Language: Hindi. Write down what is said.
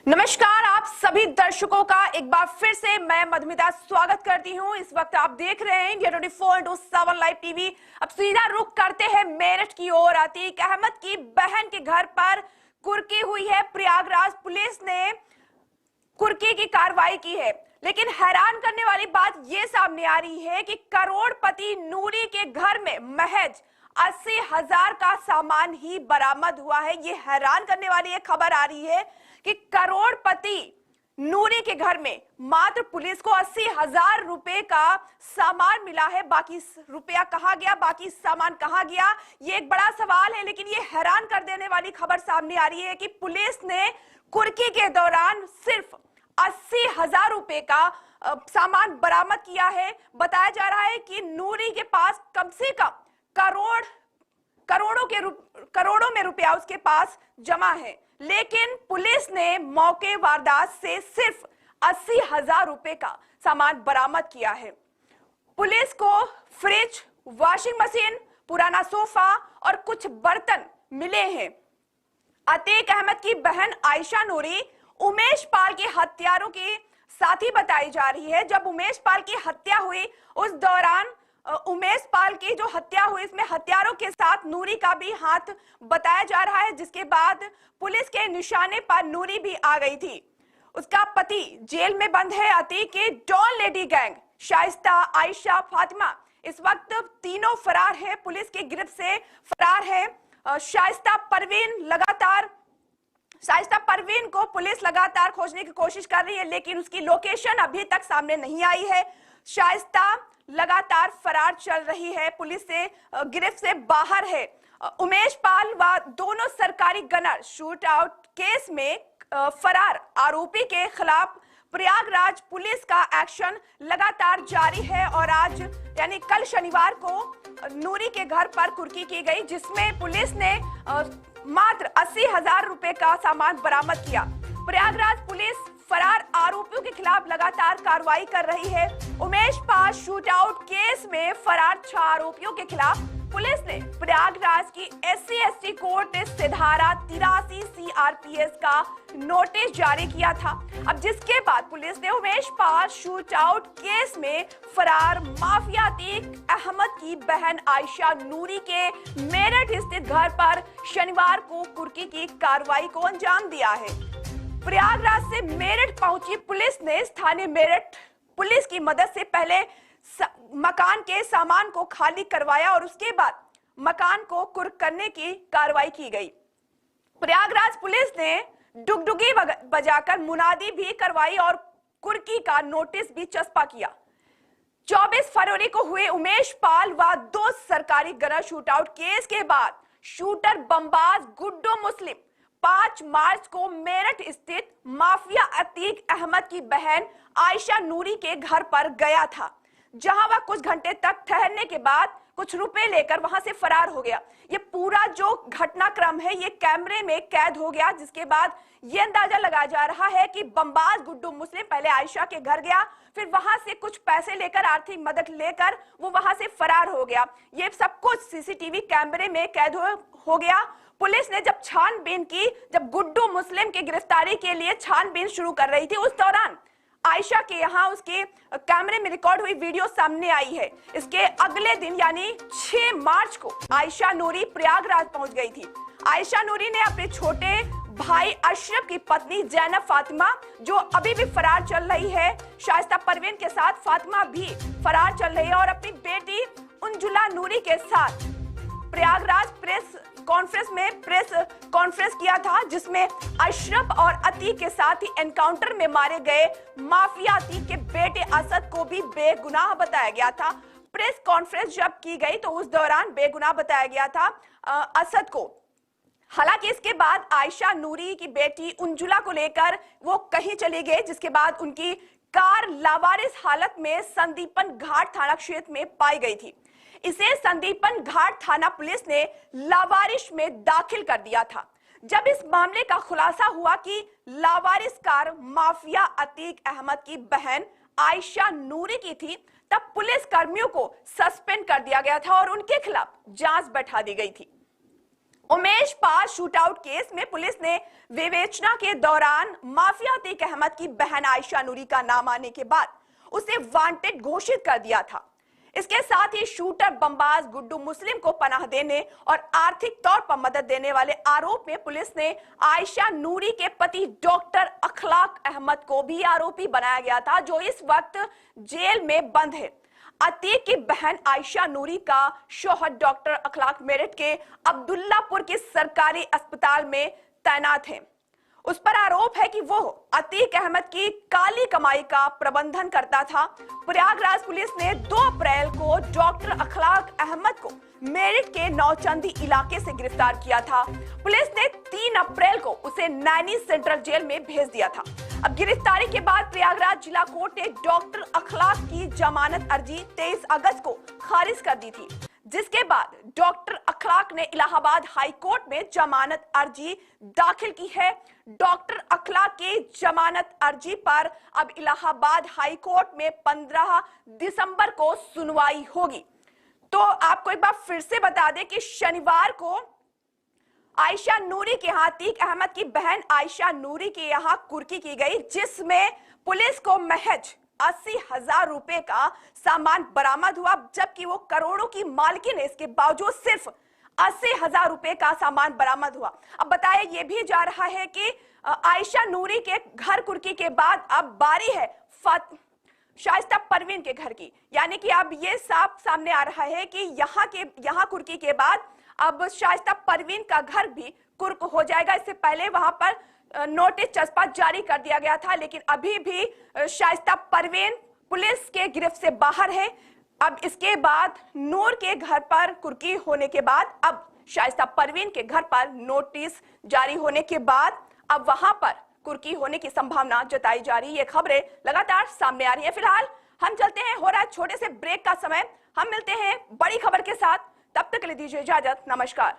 नमस्कार, आप सभी दर्शकों का एक बार फिर से मैं मधुमिता स्वागत करती हूं। इस वक्त आप देख रहे हैं इंडिया 24/7 लाइव टीवी। अब सीधा रुख करते हैं मेरठ की ओर। अतीक अहमद की बहन के घर पर कुर्की हुई है। प्रयागराज पुलिस ने कुर्की की कार्रवाई की है, लेकिन हैरान करने वाली बात यह सामने आ रही है कि करोड़पति नूरी के घर में महज 80,000 का सामान ही बरामद हुआ है। ये हैरान करने वाली एक खबर आ रही है कि करोड़पति नूरी के घर में मात्र पुलिस को 80,000 रुपए का सामान मिला है। बाकी रुपया कहां गया, बाकी सामान कहां गया, ये एक बड़ा सवाल है। लेकिन ये हैरान कर देने वाली खबर सामने आ रही है कि पुलिस ने कुर्की के दौरान सिर्फ 80,000 रुपए का सामान बरामद किया है। बताया जा रहा है कि नूरी के पास कम से कम करोड़ों में रुपया उसके पास जमा है, लेकिन पुलिस ने मौके वारदात से सिर्फ 80,000 रुपए का सामान बरामद किया है। पुलिस को फ्रिज, वॉशिंग मशीन, पुराना सोफा और कुछ बर्तन मिले हैं। अतीक अहमद की बहन आयशा नूरी उमेश पाल के हत्यारों की साथी बताई जा रही है। जब उमेश पाल की हत्या हुई उस दौरान उमेश पाल की जो हत्या हुई इसमें हत्यारों के साथ नूरी का भी हाथ बताया जा रहा है, जिसके बाद पुलिस के निशाने पर नूरी भी आ गई थी। उसका पति जेल में बंद है। अतीक की don lady gang Shaista, Ayesha, Fatima इस वक्त तीनों फरार है, पुलिस की गिरफ्त से फरार है। शाइस्ता परवीन को पुलिस लगातार खोजने की कोशिश कर रही है, लेकिन उसकी लोकेशन अभी तक सामने नहीं आई है। शाइस्ता लगातार फरार चल रही है, पुलिस से गिरफ्त से बाहर है। उमेश पाल व दोनों सरकारी गनर शूट आउट केस में फरार आरोपी के खिलाफ प्रयागराज पुलिस का एक्शन लगातार जारी है। और आज यानी कल शनिवार को नूरी के घर पर कुर्की की गई, जिसमें पुलिस ने मात्र 80,000 रुपए का सामान बरामद किया। प्रयागराज पुलिस फरार आरोपियों के खिलाफ लगातार कार्रवाई कर रही है। उमेश पाल शूटआउट केस में फरार 6 आरोपियों के खिलाफ पुलिस ने प्रयागराज की SC/ST कोर्ट से धारा 83 CRPS का नोटिस जारी किया था। अब जिसके बाद पुलिस ने उमेश पाल शूटआउट केस में फरार माफिया अतीक अहमद की बहन आयशा नूरी के मेरठ स्थित घर पर शनिवार को कुर्की की कार्रवाई को अंजाम दिया है। प्रयागराज से मेरठ पहुंची पुलिस ने स्थानीय मेरठ पुलिस की मदद से पहले मकान के सामान को खाली करवाया और उसके बाद मकान को कुर्क करने की कार्रवाई की गई। प्रयागराज पुलिस ने डुगडुगी बजाकर मुनादी भी करवाई और कुर्की का नोटिस भी चस्पा किया। 24 फरवरी को हुए उमेश पाल व 2 सरकारी गनर शूटआउट केस के बाद शूटर बमबाज गुड्डू मुस्लिम 5 मार्च को मेरठ स्थित माफिया अतीक अहमद की बहन आयशा नूरी के घर पर गया था, जहां वह कुछ घंटे तक ठहरने के बाद कुछ रुपए लेकर वहां से फरार हो गया। ये पूरा जो घटनाक्रम है ये कैमरे में कैद हो गया, जिसके बाद ये अंदाजा लगाया जा रहा है कि बमबाज गुड्डू मुस्लिम पहले आयशा के घर गया, फिर वहां से कुछ पैसे लेकर, आर्थिक मदद लेकर वो वहां से फरार हो गया। ये सब कुछ सीसीटीवी कैमरे में कैद हो गया। पुलिस ने जब छानबीन की, जब गुड्डू मुस्लिम की गिरफ्तारी के लिए छानबीन शुरू कर रही थी, उस दौरान आयशा के यहाँ उसके कैमरे में रिकॉर्ड हुई वीडियो सामने आई है। इसके अगले दिन यानी 6 मार्च को आयशा नूरी प्रयागराज पहुंच गई थी। आयशा नूरी ने अपने छोटे भाई अशरफ की पत्नी जैनब फातिमा, जो अभी भी फरार चल रही है, शाइस्ता परवीन के साथ फातिमा भी फरार चल रही है, और अपनी बेटी उंजुला नूरी के साथ प्रयागराज प्रेस कॉन्फ्रेंस किया था, जिसमें अशरफ और अतीक के साथ ही एनकाउंटर में मारे गए माफिया अतीक के बेटे असद को भी बेगुनाह बताया गया था। प्रेस कॉन्फ्रेंस जब की गई तो उस दौरान बेगुनाह बताया गया था असद को। हालांकि इसके बाद आयशा नूरी की बेटी उंजुला को लेकर वो कहीं चली गई, जिसके बाद उनकी कार लावारिस हालत में संदीपन घाट थाना क्षेत्र में पाई गई थी। इसे संदीपन घाट थाना पुलिस ने लावारिस में दाखिल कर दिया था। जब इस मामले का खुलासा हुआ कि लावारिस कार माफिया अतीक अहमद की बहन आयशा नूरी की थी, तब पुलिस कर्मियों को सस्पेंड कर दिया गया था और उनके खिलाफ जांच बैठा दी गई थी। उमेश पाल शूटआउट केस में पुलिस ने विवेचना के दौरान माफिया अतीक अहमद की बहन आयशा नूरी का नाम आने के बाद उसे वांटेड घोषित कर दिया था। इसके साथ ही शूटर बमबाज गुड्डू मुस्लिम को पनाह देने और आर्थिक तौर पर मदद देने वाले आरोप में पुलिस ने आयशा नूरी के पति डॉक्टर अखलाक अहमद को भी आरोपी बनाया गया था, जो इस वक्त जेल में बंद है। अतीक की बहन आयशा नूरी का शौहर डॉक्टर अखलाक मेरठ के अब्दुल्लापुर के सरकारी अस्पताल में तैनात है। उस पर आरोप है कि वो अतीक अहमद की काली कमाई का प्रबंधन करता था। प्रयागराज पुलिस ने 2 अप्रैल को डॉक्टर अखलाक अहमद को मेरठ के नौचंदी इलाके से गिरफ्तार किया था। पुलिस ने 3 अप्रैल को उसे नैनी सेंट्रल जेल में भेज दिया था। अब गिरफ्तारी के बाद प्रयागराज जिला कोर्ट ने डॉक्टर अखलाक की जमानत अर्जी 23 अगस्त को खारिज कर दी थी, जिसके बाद डॉक्टर अखलाक ने इलाहाबाद हाई कोर्ट में जमानत अर्जी दाखिल की है। डॉक्टर अखलाक की जमानत अर्जी पर अब इलाहाबाद हाई कोर्ट में 15 दिसंबर को सुनवाई होगी। तो आपको एक बार फिर से बता दें कि शनिवार को आयशा नूरी के यहाँ अतीक अहमद की बहन आयशा नूरी के यहाँ कुर्की की गई, जिसमें पुलिस को महज 80,000 रुपए का सामान बरामद हुआ, जबकि वो करोड़ों की मालकिन है। इसके बावजूद सिर्फ 80,000 रुपए का सामान बरामद हुआ। अब बताया ये भी जा रहा है कि आयशा नूरी के घर कुर्की के बाद अब बारी है शाइस्ता परवीन के घर की, यानी कि अब ये साफ सामने आ रहा है कि यहाँ कुर्की के बाद अब शाइस्ता परवीन का घर भी कुर्क हो जाएगा। इससे पहले वहां पर नोटिस चस्पा जारी कर दिया गया था, लेकिन अभी भी शाइस्ता परवीन पुलिस के गिरफ्त से बाहर है। अब इसके बाद नूर के घर पर कुर्की होने के बाद अब शाइस्ता परवीन के घर पर नोटिस जारी होने के बाद अब वहां पर कुर्की होने की संभावना जताई जा रही है। ये खबरें लगातार सामने आ रही है। फिलहाल हम चलते हैं, हो रहा है छोटे से ब्रेक का समय। हम मिलते हैं बड़ी खबर के साथ, तब तक के लिए दीजिए इजाजत। नमस्कार।